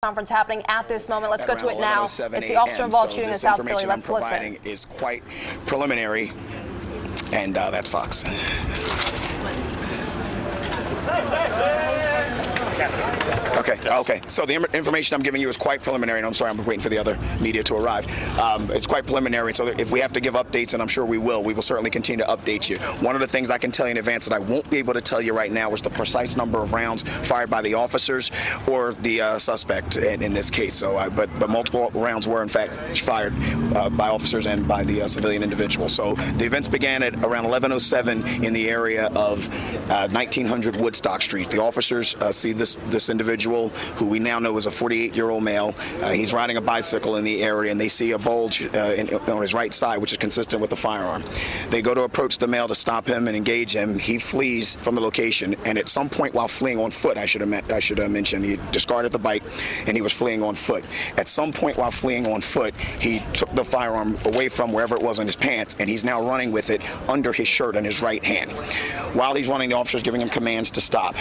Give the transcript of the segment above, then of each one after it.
Conference happening at this moment. Let's go to it now. It's the officer-involved shooting in South Philly. Let's listen. This information I'm providing is quite preliminary, and that's Fox. Okay. So the information I'm giving you is quite preliminary, and I'm sorry, I'm waiting for the other media to arrive. It's quite preliminary, so if we have to give updates, and I'm sure we will certainly continue to update you. One of the things I can tell you in advance that I won't be able to tell you right now is the precise number of rounds fired by the officers or the suspect in this case. So, but multiple rounds were in fact fired by officers and by the civilian individual. So the events began at around 11:07 in the area of 1900 Woodstock Street. The officers see this individual, who we now know is a 48-year-old male. He's riding a bicycle in the area, and they see a bulge on his right side, which is consistent with the firearm. They go to approach the male to stop him and engage him. He flees from the location, and at some point while fleeing on foot, I should have mentioned, he discarded the bike and he was fleeing on foot. At some point while fleeing on foot, he took the firearm away from wherever it was in his pants, and he's now running with it under his shirt in his right hand. While he's running, the officer's giving him commands to stop.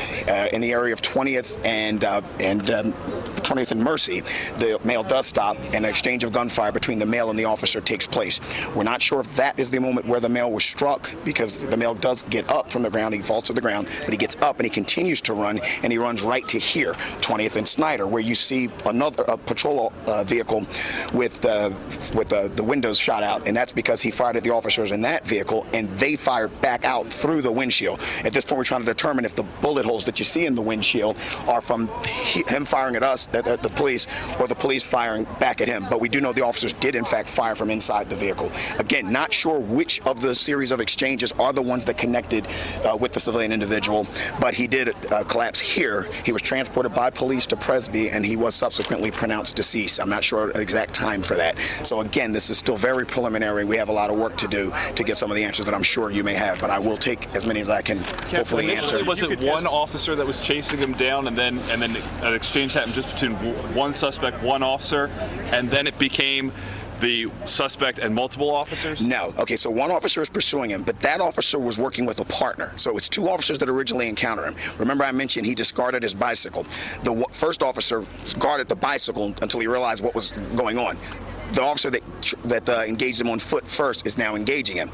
In the area of 20th and 20th and Mercy, the male does stop, and an exchange of gunfire between the male and the officer takes place. We're not sure if that is the moment where the male was struck, because the male does get up from the ground. He falls to the ground, but he gets up and he continues to run, and he runs right to here, 20th and Snyder, where you see another patrol vehicle with the windows shot out, and that's because he fired at the officers in that vehicle, and they fired back out through the windshield. At this point, we're trying to determine if the bullet holes that you see in the windshield are from him firing at us, at the police, or the police firing back at him. But we do know the officers did in fact fire from inside the vehicle. Again, not sure which of the series of exchanges are the ones that connected with the civilian individual, but he did collapse here. He was transported by police to Presby, and he was subsequently pronounced deceased. I'm not sure the exact time for that. So again, this is still very preliminary. We have a lot of work to do to get some of the answers that I'm sure you may have, but I will take as many as I can hopefully answer. Was it one officer that was chasing him down, and then an exchange happened just between one suspect, one officer, and then it became the suspect and multiple officers? No. Okay, so one officer is pursuing him, but that officer was working with a partner. So it's two officers that originally encounter him. Remember I mentioned he discarded his bicycle. The first officer guarded the bicycle until he realized what was going on. The officer that engaged him on foot first is now engaging him.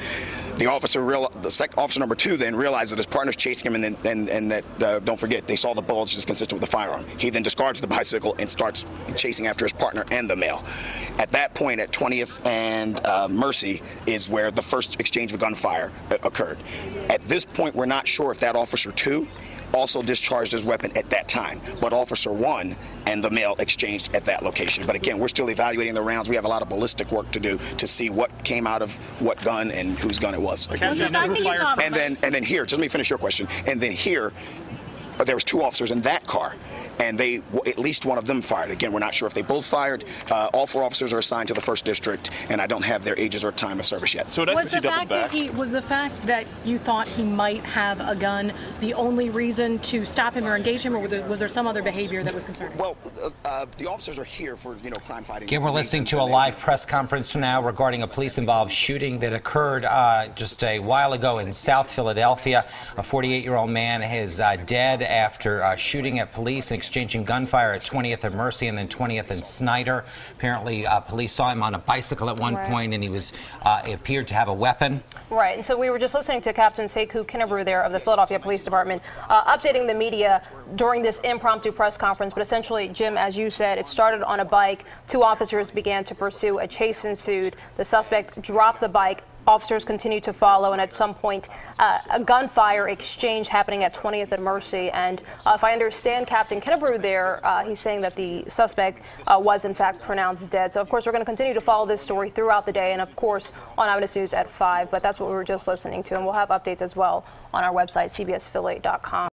The second officer number 2 then realized that his partner's chasing him, and that don't forget, they saw the bulge is consistent with the firearm. He then discards the bicycle and starts chasing after his partner and the male. At that point, at 20th and Mercy is where the first exchange of gunfire occurred. At this point, we're not sure if that officer 2 also discharged his weapon at that time, but Officer 1 and the male exchanged at that location. But again, we're still evaluating the rounds. We have a lot of ballistic work to do to see what came out of what gun and whose gun it was. And then here, just let me finish your question. And then here, there was 2 officers in that car, and at least one of them fired. Again, we're not sure if they both fired. All 4 officers are assigned to the 1st District, and I don't have their ages or time of service yet. So was the fact that you thought he might have a gun the only reason to stop him or engage him, or was there some other behavior that was concerning? Well, the officers are here for crime fighting. Again, we're listening to a live press conference now regarding a police-involved shooting that occurred just a while ago in South Philadelphia. A 48-year-old man is dead after shooting at police and exchanging gunfire at 20th and Mercy and then 20th and Snyder. Apparently, police saw him on a bicycle at one point, and he appeared to have a weapon. Right, and so we were just listening to Captain Sekou Kinnebrew there of the Philadelphia Police Department updating the media during this impromptu press conference. But essentially, Jim, as you said, it started on a bike. 2 officers began to pursue. A chase ensued. The suspect dropped the bike. Officers continued to follow, and at some point, a gunfire exchange happening at 20th and Mercy. And if I understand Captain Kinnebrew there, he's saying that the suspect was in fact pronounced dead. So, of course, we're going to continue to follow this story throughout the day, and of course on Eyewitness News at 5. But that's what we were just listening to, and we'll have updates as well on our website, cbsphilly.com.